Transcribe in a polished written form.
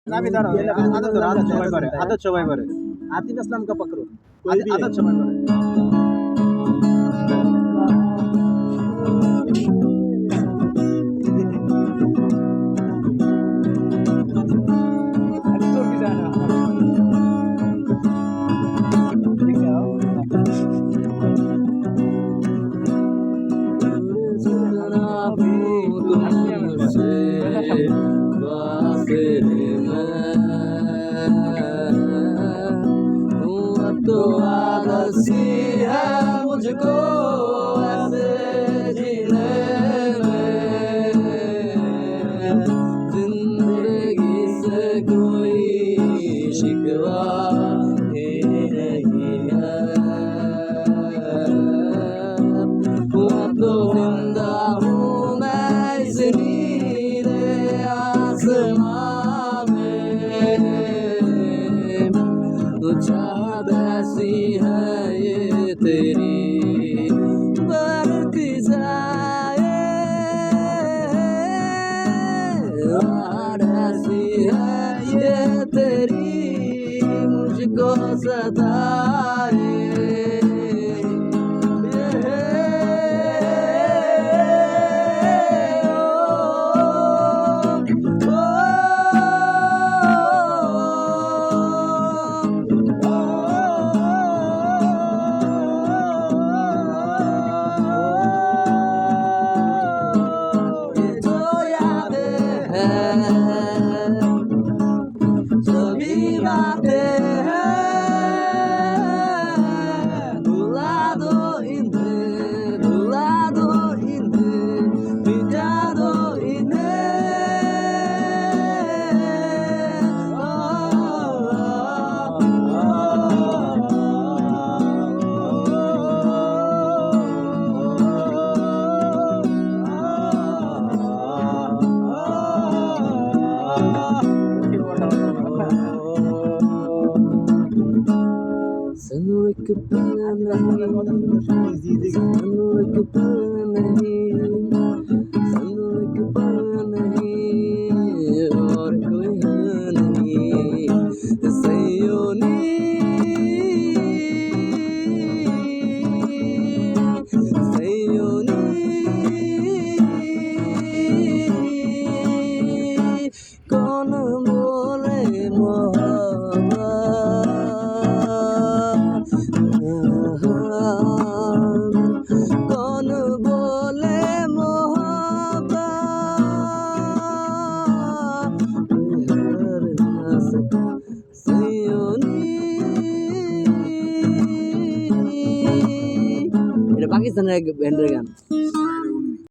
नाम इधर आदत सबाई करे आतिफ असलम का पकड़ो आदत सबाई करे तो आलसी है मुझको ऐसे जीने में, जिंदगी से कोई शिकवा ही नहीं है। वो तो जिंदा हूँ मैं इस नीले आसमां में, चाहत ऐसी है ये तेरी बरक जाए, यार ऐसी है ये तेरी मुझको सताए। सभी बातें हैं, रुला दो इन्हें, मिटा दो इन्हें। सनू एक पल नहीं, सनू एक पल नहीं, सनू एक पल नहीं, और कोई हाल नहीं। सयोनी कौन बोले कौन बोले मोहब्बत এটা পাকিস্তানের এক ব্যান্ডের গান।